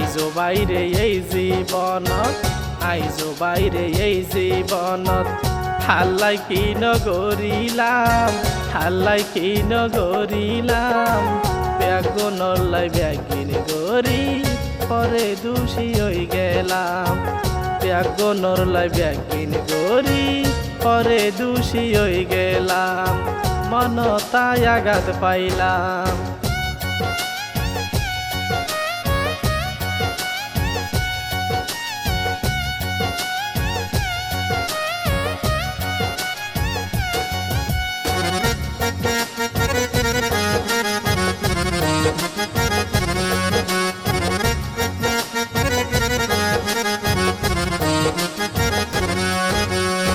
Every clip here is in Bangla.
আইজো বাইরে এই জীবনত, আইজো বাইরে এই জীবনত, হাল্লাই কি নগরিলাম, হাল্লাই কি নগরিলাম, ব্যাগুনর লাই ব্যাগিন গরি পরে দোষী হই গেলাম, ব্যাগুনর লাই ব্যাগিন গরি পরে দোষী হই গেলাম, মনতায় আঘাত পাইলাম।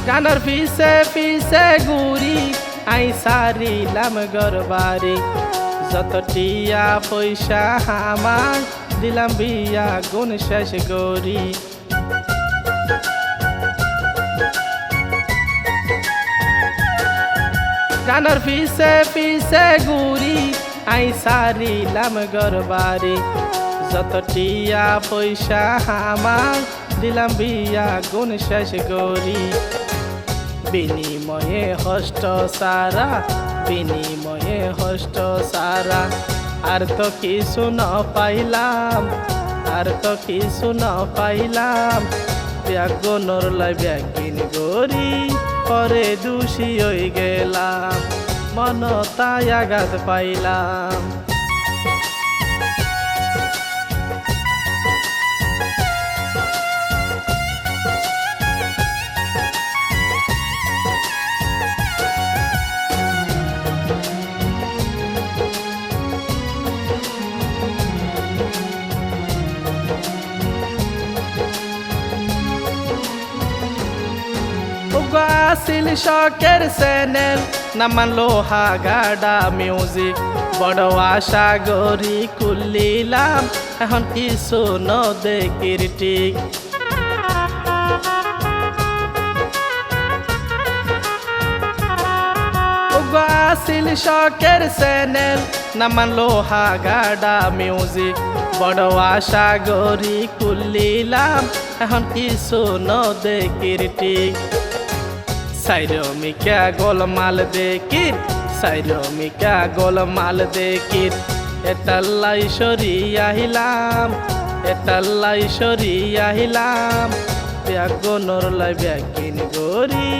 গানের পিছে পিছে ঘুরি আই সারিলাম গরবারি, যত টিয়া পয়সা আমার দিলাম বিয়া গুণ শেষ গরি। গানের পিছে পিছে ঘুরি আই সারিলাম গরবারি, যত টিয়া পয়সা আমার দিলাম বিয়া গুণ শেষ গরি। বিনিময়ে হষ্ট সারা, বিনিময়ে হষ্ট সারা, আর তো কিছু ন পাইলাম, আর তো কিছু ন পাইলাম, ব্যাগুনর লাই ব্যাগিন গরি পরে দোষী হই গেলাম, মনতায় আঘাত পাইলাম। আসিল শখের চ্যানেল নামান লোহা গাডা মিউজিক, বড় আশা গরি খুলিলাম এখন কিছু ন দেখির ঠিক। আসিল শখের চ্যানেল নামান লোহা গাডা মিউজিক, বড় আশা গরি খুলিলাম এখন কিছু ন দেখির ঠিক। সাইরমিকা গোলমাল দেখির, সাইরমিকা গোলমাল দেখির, এতাল্লাই সরি আহিলাম, এতাল্লাই সরি আহিলাম, ব্যাগুনর লাই ব্যাগিন গরি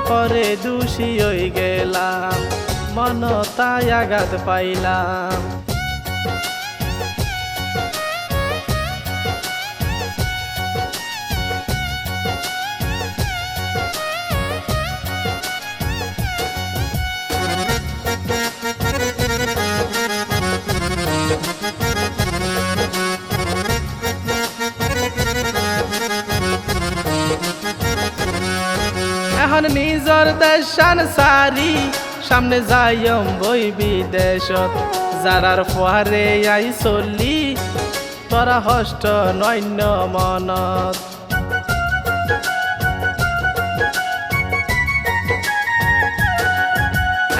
পরে দোষী হই গেলাম, মনতায় আঘাত পাইলাম। এখন নিজর দেশান সারি সামনে যাইম বই বিদেশত, যারার ফুয়ারে আই চলি তোরা হষ্ট নৈন্য মনত।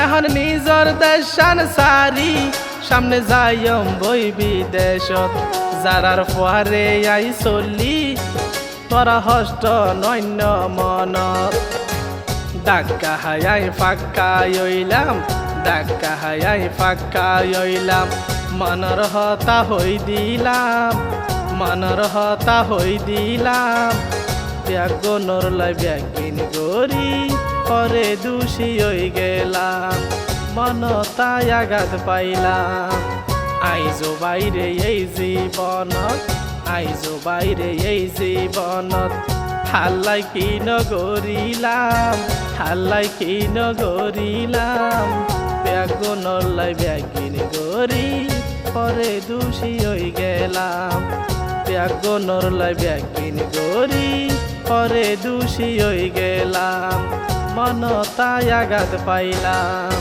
এখন নিজর দেশান সারি সামনে যাইম বই বিদেশত, যারার ফুয়ারে আই চলি তোরা হষ্ট নৈন্য মনত। ডাক্কা হায়াই ফাক্কা হইলাম, ডাক্কা হায়াই ফাক্কা হইলাম, মনর হতা হই দিলাম, মনর হতা হই দিলাম, ব্যাগুনর লাই ব্যাগিন গরি পরে দোষী হই গেলাম, মনতায় আঘাত পাইলাম। আইজো বাইরে এই জীবনত, আইজো বাইরে এই জীবনত, হাল্লাই কি নগরিলাম, হাল্লাই কি নগরিলাম, ব্যাগুনর লাই ব্যাগিন গরি পরে দোষী হই গেলাম, ব্যাগুনর লাই ব্যাগিন গরি পরে দোষী হই গেলাম, মনতায় আঘাত পাইলাম।